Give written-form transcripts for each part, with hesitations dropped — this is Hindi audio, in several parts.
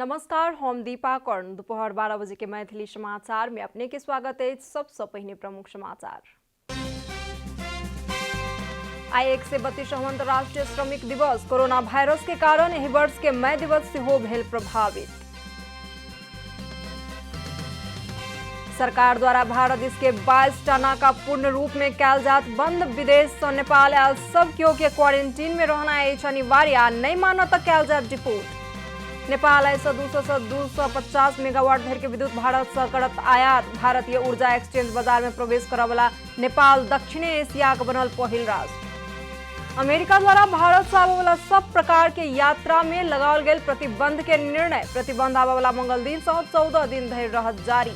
नमस्कार, हम दीपा कर्ण। दोपहर 12 बजे के मैथिली समाचार में अपने के स्वागत है। सबसे पहले प्रमुख समाचार। आई 132वां अंतर्राष्ट्रीय श्रमिक दिवस। कोरोना वायरस के कारण एहि वर्ष के मई दिवस सेहो भेल प्रभावित। सरकार द्वारा भारत देश के 22 टा नाका पूर्ण रूप में कैल जात बंद। विदेश से नेपाल आयल सब केओ के क्वारंटीन में रहना अनिवार्य। नहीं मानो तो कैल जात डिपोर्ट। नेपाल ऐसा 200 से 250 मेगावाट धर के विद्युत भारत से करत आयात। भारतीय ऊर्जा एक्सचेंज बाजार में प्रवेश करे वाला नेपाल दक्षिण एशिया के बनल पहिल राष्ट्र। अमेरिका द्वारा भारत से आवे वाला सब प्रकार के यात्रा में लगाल गेल प्रतिबंध के निर्णय। प्रतिबंध आवे वाला मंगल दिन से 14 दिन धरि रहत जारी।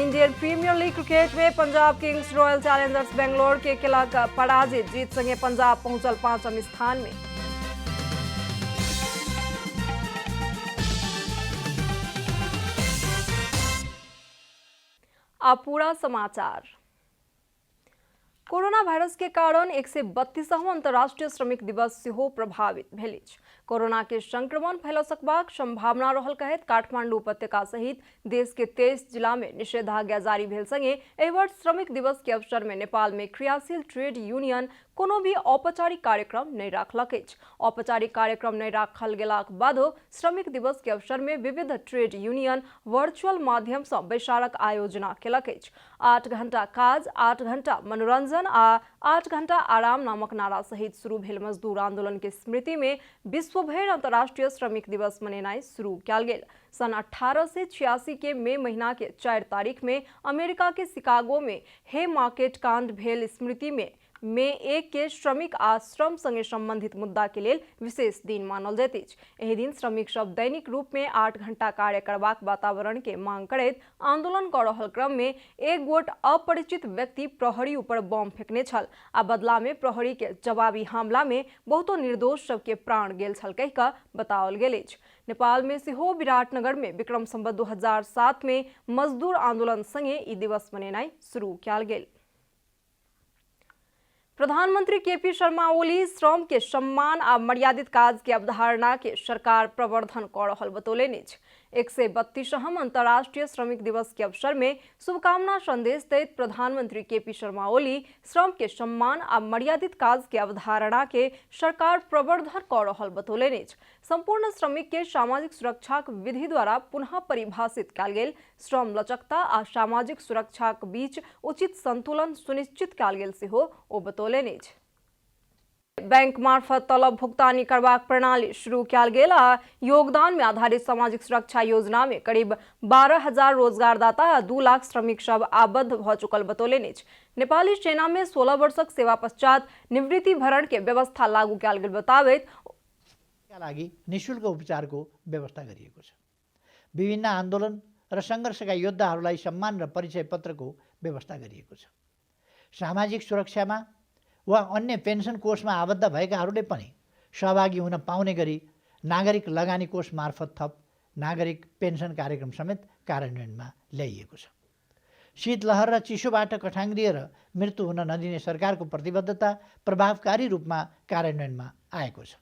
इंडियन प्रीमियर लीग क्रिकेट में Punjab Kings royal Challengers Bangalore के केलक पराजित। जीत संगे पंजाब पहुंचल 5वें स्थान में। अब पूरा समाचार। कोरोना वायरस के कारण 132वां अंतर्राष्ट्रीय श्रमिक दिवस सेहो प्रभावित भेल अछि। कोरोना के संक्रमण फैल सकबाक संभावना रहल कहैत काठमांडू उपत्यका सहित देश के 23 जिला में निषेधाज्ञा जारी भेल संगे एहि वर्ष श्रमिक दिवस के अवसर में नेपाल में क्रियाशील ट्रेड यूनियन कोनो भी औपचारिक कार्यक्रम नहीं राखलक अछि। औपचारिक कार्यक्रम नहीं राखल गेलाक बादो श्रमिक दिवस के अवसर में विविध ट्रेड यूनियन वर्चुअल माध्यम से बैसारक आयोजना केलक अछि। 8 घंटा काज, 8 घंटा मनोरंजन आ 8 घंटा आराम नामक नारा सहित शुरू भेल मजदूर आंदोलन के स्मृति में विश्व भर अंतर्राष्ट्रीय श्रमिक दिवस मनेनाई शुरू किया गेल। सन 1886 के मई महीना के 4 तारीख में अमेरिका के शिकागो में हे मार्केट कांड भेल स्मृति में मई 1 के श्रमिक आ श्रम संगे संबंधित मुद्दा के लेल विशेष दिन मानल जाइत अछि। एहि दिन श्रमिक सब दैनिक रूप में 8 घंटा कार्य करबाक वातावरण के मांग करैत आंदोलन कर रहल क्रम में एक गोट अपरिचित व्यक्ति प्रहरी ऊपर बम फेंकने छल आ बदला में प्रहरी के जवाबी हमला में बहुतो निर्दोष सबके प्राण गेल छल कहि कऽ बताओल गेल अछि। नेपाल में सेहो विराटनगर में विक्रम संवत 2007 में मजदूर आंदोलन संगे ई दिवस मनेनाई शुरू किया गेल। प्रधानमंत्री केपी शर्मा ओली श्रम के सम्मान आ मर्यादित काज के अवधारणा के सरकार प्रवर्धन कर रहल बतौलनि अछि। 132वां अंतर्राष्ट्रीय श्रमिक दिवस के अवसर में शुभकामना संदेश दैत प्रधानमंत्री केपी शर्मा ओली श्रम के सम्मान आ मर्यादित काज के अवधारणा के सरकार प्रवर्धन कर रहल बतौलनि अछि। संपूर्ण श्रमिक के सामाजिक सुरक्षा विधि द्वारा पुनः परिभाषित कयल गेल श्रम लचकता आ सामाजिक सुरक्षा के बीच उचित संतुलन सुनिश्चित कयल गेल सेहो ओ बतौलनि अछि। बैंक मार्फत तलब भुगतानी करबाक प्रणाली शुरू किया गेल आ योगदान में आधारित सामाजिक सुरक्षा योजना में करीब 12,000 रोजगारदाता आ 2 लाख श्रमिक सब आबद्ध भ चुकल बतौलनि अछि। नेपाली सेना में 16 वर्षक सेवा पश्चात निवृत्ति भरण के व्यवस्था लागू किया गेल बताबैत लागि निःशुल्क उपचारको व्यवस्था गरिएको छ। विभिन्न आन्दोलन र सङ्घर्षका योद्धाहरूलाई सम्मान र परिचय पत्रको व्यवस्था गरिएको छ। सामाजिक सुरक्षामा वा अन्य पेन्सन कोषमा आबद्ध भएकाहरूले पनि सहभागी हुन पाउने गरी नागरिक लगानी कोष मार्फत थप नागरिक पेन्सन कार्यक्रम समेत कार्यान्वयनमा ल्याइएको छ। शीतलहर र चिसोबाट कठाङ्ग्रिएर मृत्यु हुन नदिने सरकारको प्रतिबद्धता प्रभावकारी रूपमा कार्यान्वयनमा आएको छ।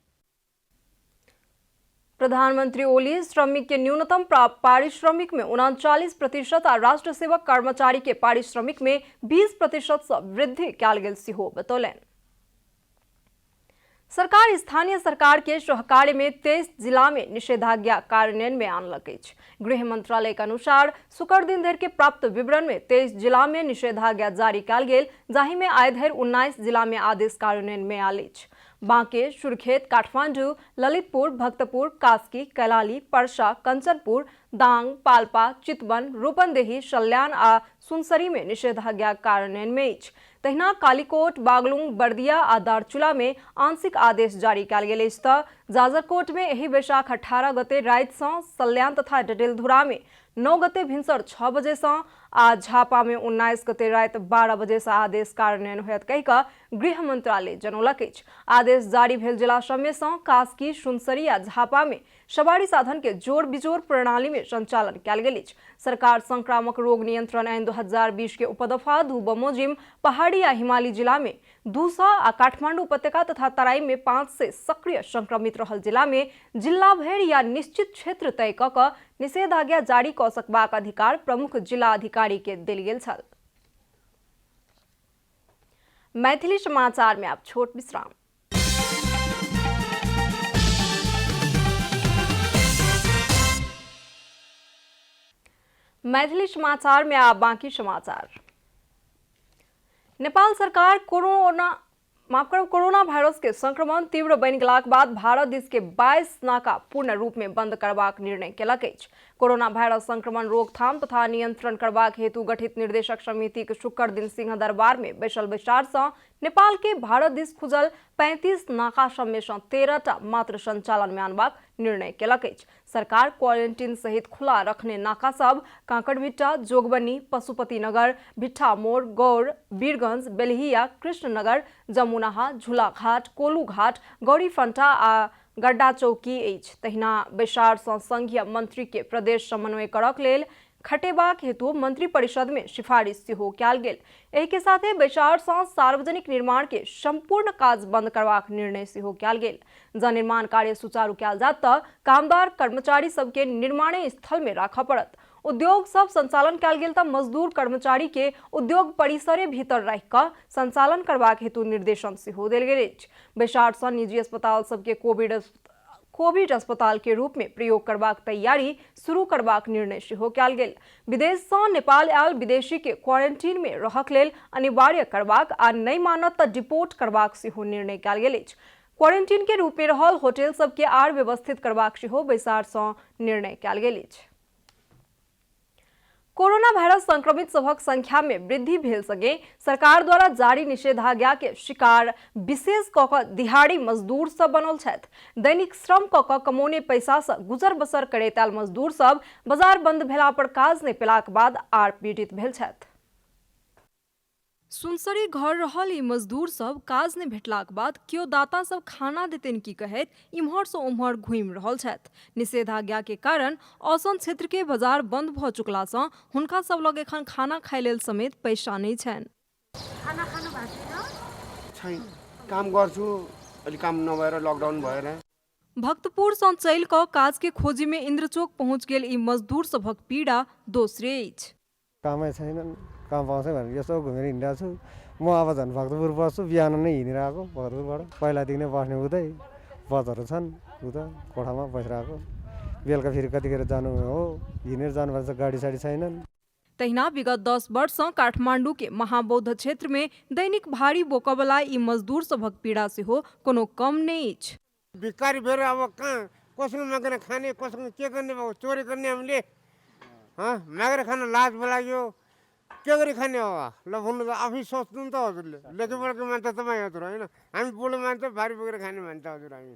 प्रधानमंत्री ओली श्रमिक के न्यूनतम पारिश्रमिक में 39% और राष्ट्र सेवक कर्मचारी के पारिश्रमिक में 20% से वृद्धि कयल गेल सेहो बतौलनि। सरकार स्थानीय सरकार के सहकार्य में 23 जिला में निषेधाज्ञा कार्यान्वयन में आनलक अछि। गृह मंत्रालय के अनुसार शुक्र दिन धरि के प्राप्त विवरण में 23 जिला में निषेधाज्ञा जारी कयल गेल, जाहि में आइ धरि 19 जिला में आदेश कार्यान्वयन में आयल अछि। बांके, सुर्खेत, काठमांडू, ललितपुर, भक्तपुर, कास्की, कैलाली, पर्सा, कंचनपुर, दांग, पाल्पा, चितवन, रूपन्देही, सल्यान आ सुनसरी में निषेधाज्ञा कार्यान्वयन में अछि। तहिना कालीकोट, बागलुंग, बर्दिया आ दारचूला में आंशिक आदेश जारी कयल गेल अछि तऽ जाजरकोट में एहि वैशाख 18 गते राति सँ, सल्यान तथा डडेलधुरा में 9 गते भिनसर 6 बजे से आज झापा में 19 गते रात 12 बजे से आदेश कार्यान्वयन होयत कहिकऽ गृह मंत्रालय जनौलक अछि। आदेश जारी भेल जिला सभमे सँ कास्की, सुनसरी आ झापा में सवारी साधन के जोड़ बिजोड़ प्रणाली में संचालन कयल गेल अछि। सरकार संक्रामक रोग नियंत्रण ऐन 2020 के उपदफा 2 बमोजिम पहाड़ी आ हिमालय जिला में 200 आ काठमांडू उपत्यका तथा तराई में 5 से सक्रिय संक्रमित रहल जिला में जिला भरि या निश्चित क्षेत्र तय कऽ कऽ निषेधाज्ञा जारी कऽ सकबाक अधिकार प्रमुख जिला अधिकारी के देल गेल छल। मैथिली समाचार में आप छोट विश्राम। मैथिली समाचार में आप बाकी समाचार। नेपाल सरकार कोरोना वायरस के संक्रमण तीव्र बनि गेलाक बाद भारत दिस के 22 नाका पूर्ण रूप में बंद करबाक निर्णय केलक अछि। कोरोना वायरस संक्रमण रोकथाम तथा नियंत्रण करबाक हेतु गठित निर्देशक समिति के शुक्र दिन सिंह दरबार में बैसल विचार सँ नेपाल के भारत दिस खुजल 35 नाका सब में सँ 13टा मात्र संचालन में आनबाक निर्णय केलक अछि। सरकार क्वारंटीन सहित खुला रखने नाका सब कांकड़भिट्टा, जोगबनी, पशुपतिनगर, भिट्ठा मोड़, गौर, वीरगंज, बेलहिया, कृष्णनगर, जमुनाहा, झूलाघाट, कोलूघाट, गौरीफंटा आ गड्डा चौकी अछि। तहिना बैसार सँ संघीय मंत्री के प्रदेश समन्वय करक लेल खटेबाक हेतु मंत्री परिषद में सिफारिश सेहो कयल गेल। एहि के साथे बैसार सँ सार्वजनिक निर्माण के संपूर्ण काज बंद करबाक निर्णय सेहो कयल गेल। जँ निर्माण कार्य सुचारू कयल जात तऽ कामदार कर्मचारी सबके निर्माणे स्थल में राखऽ पड़त। उद्योग सब संचालन कयल गेल तऽ मजदूर कर्मचारी के उद्योग परिसरे भीतर रहि कऽ संचालन करबाक हेतु निर्देशन सेहो देल गेल अछि। बैसार सँ निजी अस्पताल सबके कोविड अस्पताल के रूप में प्रयोग करबाक तैयारी शुरू करबाक निर्णय सेहो कयल गेल। विदेश सँ नेपाल आयल विदेशी के क्वारंटीन में रहक लेल अनिवार्य करबाक आ नहि मानत तऽ डिपोर्ट करबाक सेहो निर्णय कयल गेल अछि। क्वारंटीन के रूप में रहल होटल सबके आर व्यवस्थित करबाक सेहो बैसार सँ निर्णय कयल गेल अछि। कोरोना वायरस संक्रमित सबक संख्या में वृद्धि भेल संगे सरकार द्वारा जारी निषेधाज्ञा के शिकार विशेष कऽ कऽ दिहाड़ी मजदूर सब बनल छथि। दैनिक श्रम कऽ कऽ कमौने पैसा सँ गुजर बसर करैत आयल मजदूर सब बाजार बंद भेला पर काज नहि पेलाक बाद आर पीड़ित भेल छथि। सुनसरी घर रहल ई मजदूर सब काज नहि भेटलाक बाद कियो दाता सब खाना देतनि की कहैत इम्हर सँ उम्हर घुमि रहल छथि। निषेधाज्ञा के कारण औसन क्षेत्र के बाजार बंद भऽ चुकला सँ हुनका सब लग एखन खाना खाय लेल समेत पैसा नहि छनि। खाना खानु भएको छैन, काम गर्छु, अलि काम नभएर लकडाउन भएर। भक्तपुर सँ चलि कऽ काज के खोजी में इंद्रचोक पहुँच गेल ई मजदूर सबक पीड़ा दोसरे अछि। कामै छैनन्, काम पाउँछ भनेर यसो घुमेर हिँडिरहेको छु। म अब झन् भक्तपुर बस्छु, बिहान नै हिँडिरहेको भक्तपुरबाट। पहिलादेखि नै बस्ने उतै, बसहरू छन् उता कोठामा बसिरहेको। बेलुका फेरि कतिखेर जानु हो, हिँडेर जानुपर्छ, गाडी साडी छैनन्। तहिना विगत 10 वर्ष सँ काठमांडू के महाबौद्ध क्षेत्र में दैनिक भारी बोकबला ई मजदूर सबक पीड़ा सेहो कोनो कम नहि अछि। भिखारी भेर अब कहाँ कसैले मागेर खाने, कसैले के गर्ने, चोरी गर्ने हामीले मागेर खान लाज लाग्यो, के गरी खाने हो? ल भन्नु त आफै सोच्नु नि त हजुरले। लेखे पढेको मान्छे तपाईँ हजुर होइन, हामी बुढो मान्छे भारी बोकेर खाने मान्छे हजुर हामी।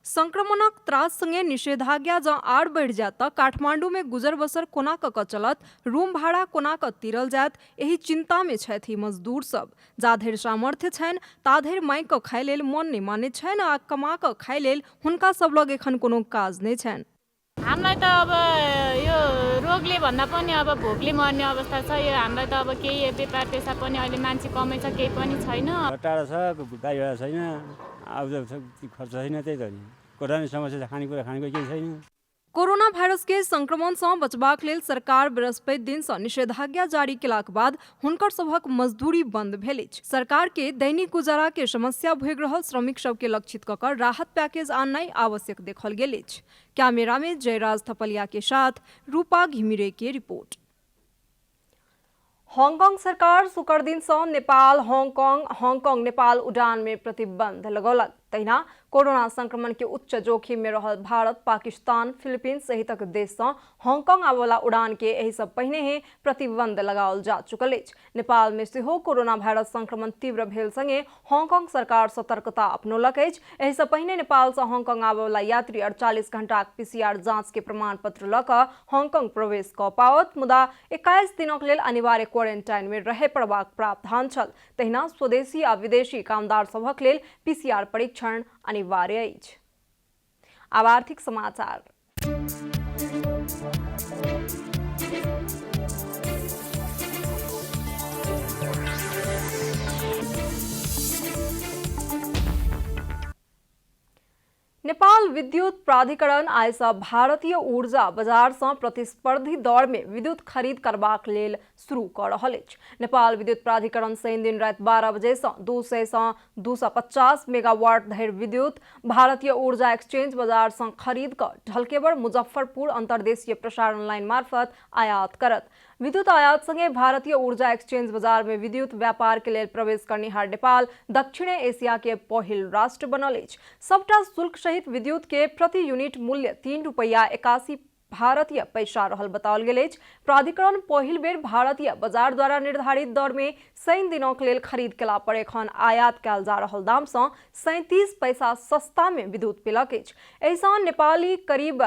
संक्रमणक त्रास संगे निषेधाज्ञा जँ आर बढ़ि जायत तऽ काठमांडू में गुजर बसर कोना कऽ कऽ चलत, रूम भाड़ा कोना कऽ तीरल जायत, एही चिंता में छथि ई मजदूर सब। जा धरि सामर्थ्य छनि ता धरि मांगि कऽ खाय लेल मन नहि मानैत छनि आ कमा कऽ खाय लेल हुनका सब लग एखन कोनो काज नहि छनि। हामीलाई त अब यो रोगले भन्दा पनि अब भोकले मर्ने अवस्था छ। यो हामीलाई त अब केही व्यापार पेसा पनि अहिले मान्छे कमै छ, केही पनि छैन। टाढा छ, गाडी घोडा छैन, आउजाउ खर्च छैन, त्यही त नि कोठामा समस्या छ, खानेकुरा केही छैन। कोरोना वायरस के संक्रमण सँ बचबाक लेल सरकार बृहस्पति दिन सँ निषेधाज्ञा जारी केलाक बाद हुनकर सभक मजदूरी बंद भेल अछि। सरकार के दैनिक गुजारा के समस्या भोगि रहल श्रमिक सब के लक्षित कऽ कऽ राहत पैकेज आननाइ आवश्यक देखल गेल अछि। कैमरा में जयराज थपलिया के साथ रूपा घिमिरे की रिपोर्ट। हांगकांग सरकार शुक्र दिन सँ नेपाल हांगकांग नेपाल उड़ान में प्रतिबंध लगौलक। तहिना कोरोना संक्रमण के उच्च जोखिम में रहल भारत, पाकिस्तान, फिलिपींस सहितक देश से हांगकांग आबेवाला उड़ान के एहि से पहिने ही प्रतिबंध लगाओल जा चुकल अछि। नेपाल में सेहो कोरोना वायरस संक्रमण तीव्र भेल संगे हांगकांग सरकार सतर्कता अपनौलक अछि। एहि से पहिने नेपाल से हांगकांग आबेवाला यात्री 48 घंटाक PCR जांच के प्रमाण पत्र लऽ कऽ हांगकांग प्रवेश कऽ पाओत, मुदा 21 दिनक लेल अनिवार्य क्वारेंटाइन में रहे पड़बाक प्रावधान छल। तहिना स्वदेशी आ विदेशी कामदार सभक लेल PCR परीक्षण अनिवार्य अछि। आब आर्थिक समाचार। नेपाल विद्युत प्राधिकरण आइसँ भारतीय ऊर्जा बाजार से प्रतिस्पर्धी दर में विद्युत खरीद करबाक लेल शुरू कऽ रहल अछि। नेपाल विद्युत प्राधिकरण शनि दिन राति 12 बजे से 200 से 250 मेगावाट धरि विद्युत भारतीय ऊर्जा एक्सचेंज बाजार से खरीद कऽ ढलकेबर मुजफ्फरपुर अंतर्देशीय प्रसारण लाइन मार्फत आयात करत। विद्युत आयात संगे भारतीय ऊर्जा एक्सचेंज बाजार में विद्युत व्यापार के लेल प्रवेश करनिहार नेपाल दक्षिण एशिया के पहिल राष्ट्र बनल अछि। सबटा शुल्क सहित विद्युत के प्रति यूनिट मूल्य 3 रुपया 81 भारतीय पैसा रहल बताओल गेल अछि। प्राधिकरण पहिल बेर भारतीय बाजार द्वारा निर्धारित दर में शनि दिनक लेल खरीद केला पर एखन आयात कयल जा रहल दाम से 37 पैसा सस्ता में विद्युत पेलक अछि। एहिसँ नेपाली करीब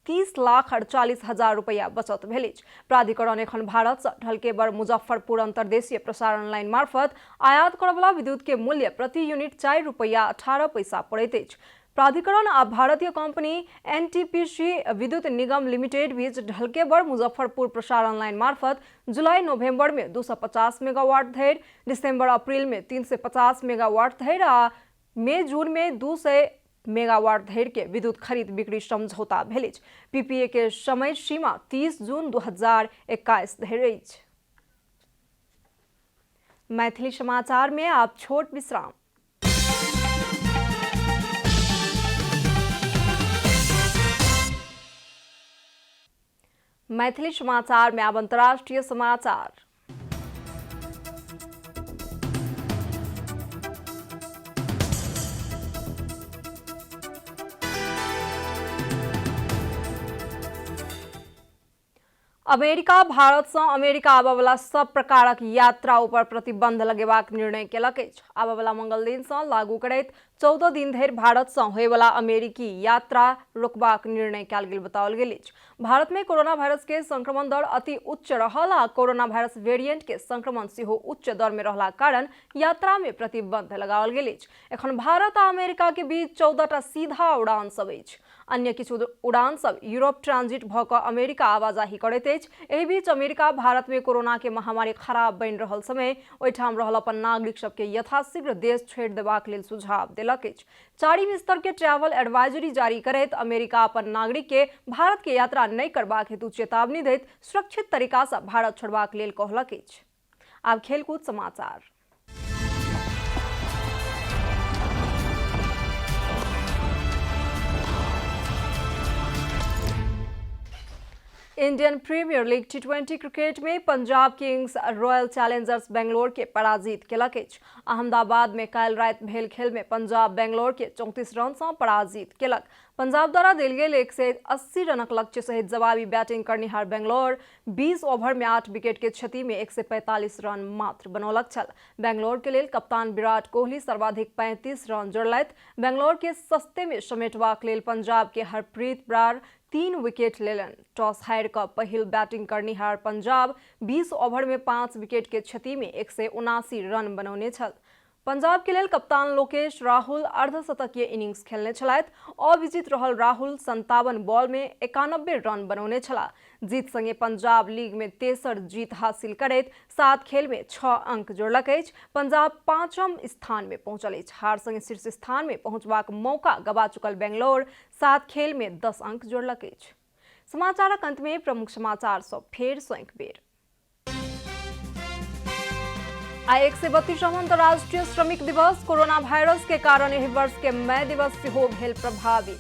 30,48,000 रुपया बचत भेल अछि। प्राधिकरण एखन भारत से ढलकेबर मुजफ्फरपुर अंतर्देशीय प्रसारण लाइन मार्फत आयात करबला विद्युत के मूल्य प्रति यूनिट 4 रुपया 18 पैसा पड़ैत अछि। प्राधिकरण आ भारतीय कंपनी NTPC विद्युत निगम लिमिटेड बीच ढलकेबर मुजफ्फरपुर प्रसारण लाइन मार्फत जुलाई नवंबर में 250 मेगावाट धरि, दिसंबर अप्रैल में 350 मेगावाट धरि आ मई जून में 200 मेगावाट धरि के विद्युत खरीद बिक्री समझौता भेल अछि। PPA के समय सीमा 30 जून 2021 धरि अछि। मैथिली समाचार में आप छोट विश्राम। मैथिली समाचार में अब अंतर्राष्ट्रीय समाचार। अमेरिका भारत से अमेरिका आबेवाला सब प्रकारक यात्रा ऊपर प्रतिबंध लगेबाक निर्णय केलक अछि। आबेवाला मंगल दिन से लागू करैत 14 दिन धरि भारत से होयवाला अमेरिकी यात्रा रोकबाक निर्णय कयल गेल बताओल गेल अछि। भारत में कोरोना वायरस के संक्रमण दर अति उच्च रहल आ कोरोना वायरस वेरिएंट के संक्रमण सेहो उच्च दर में रहला कारण यात्रा में प्रतिबंध लगाओल गेल अछि। एखन भारत आ अमेरिका के बीच 14टा सीधा उड़ान सब अछि। अन्य किछु उड़ान सब यूरोप ट्रांजिट भऽ कऽ अमेरिका आवाजाही करैत अछि। एहि बीच अमेरिका भारत में कोरोना के महामारी खराब बनि रहल समय ओहिठाम रहल अपन नागरिक सबके यथाशीघ्र देश छोड़ि देबाक लेल सुझाव देलक अछि। 4वीं स्तर के ट्रैवल एडवाइजरी जारी करैत अमेरिका अपन नागरिक के भारत के यात्रा नहीं करबाक हेतु चेतावनी दैत सुरक्षित तरीका से भारत छोड़बाक लेल कहलक अछि। आब खेलकूद समाचार। Indian premiere league T20 cricket में Punjab Kings royal Challengers Bangalore के पराजित केलक अछि। अहमदाबाद में काल्हि राति भेल खेल में पंजाब बेंगलोर के 34 रन से पराजित केलक। पंजाब द्वारा देल गेल 180 रनक लक्ष्य सहित जवाबी बैटिंग करनिहार बेंगलोर 20 ओवर में 8 विकेट के क्षति में 145 रन मात्र बनौलक छल। बेंगलोर के लेल कप्तान विराट कोहली सर्वाधिक 35 रन जोड़लथि। बेंगलोर के सस्ते में समेटबाक लेल पंजाब के हरप्रीत ब्रार 3 विकेट लेलनि। टॉस हारि कऽ पहिल बैटिंग करनिहार पंजाब 20 ओवर में 5 विकेट के क्षति में 179 रन बनौने छल। पंजाब के लेल कप्तान लोकेश राहुल अर्धशतकीय इनिंग्स खेलने छलथि। अविजित रहल राहुल 57 बॉल में 91 रन बनौने छलाह। जीत संगे पंजाब लीग में तेसर जीत हासिल करैत 7 खेल में 6 अंक जोड़लक अछि। पंजाब 5म स्थान में पहुंचल अछि। हार संगे शीर्ष स्थान में पहुंचबाक मौका गवा चुकल बेंगलोर 7 खेल में 10 अंक जोड़लक अछि। समाचारक अंत में प्रमुख समाचार सब फेर सँ एक बेर। आइ 132वां अंतर्राष्ट्रीय श्रमिक दिवस। कोरोना वायरस के कारण एहि वर्ष के मई दिवस सेहो भेल प्रभावित।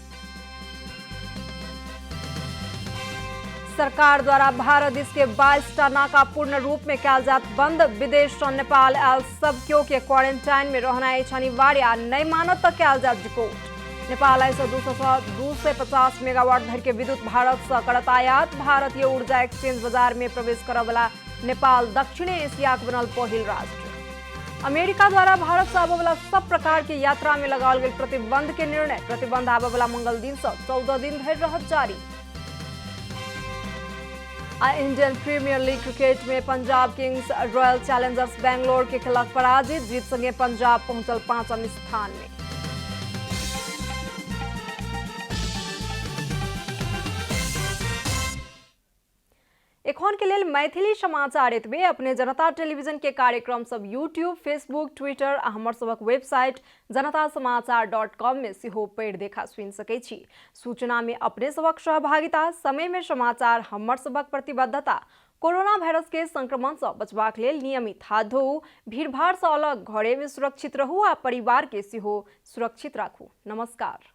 सरकार द्वारा भारत देश के 22 नाका पूर्ण रूप में कैल जात बंद। विदेश से नेपाल आयल सब क्यों के क्वारंटाइन में रहना अनिवार्य, नहीं मानत तो कैल जात डिपोर्ट। नेपाल ऐसा 250 मेगावाट धर के विद्युत भारत से करत आयात। भारतीय ऊर्जा एक्सचेंज बाजार में प्रवेश करे वाला नेपाल दक्षिण एशिया के बनल पहिल राष्ट्र। अमेरिका द्वारा भारत से आवे वाला सब प्रकार के यात्रा में लगाल गए प्रतिबंध के निर्णय। प्रतिबंध आवे वाला मंगल दिन से 14 दिन धरि रहत जारी। इंडियन प्रीमियर लीग क्रिकेट में Punjab Kings royal Challengers Bangalore के खिलाफ पराजित। जीत संगे पंजाब पहुंचल 5वें स्थान में। एखन के लेल मैथिली समाचार एतबे। अपने जनता टेलीविजन के कार्यक्रम सब यूट्यूब, फेसबुक, ट्विटर आ हमर सबक वेबसाइट janatasamaachar.com में सेहो पढ़ि देखा सुनि सकै छी। सूचना में अपने सबक सहभागिता, समय में समाचार, हमर सबक प्रतिबद्धता। कोरोना वायरस के संक्रमण से बचबाक लेल नियमित हाथ धोऊ, भीड़भाड़ से अलग घरे में सुरक्षित रहू आ परिवार के सेहो सुरक्षित राखू। नमस्कार।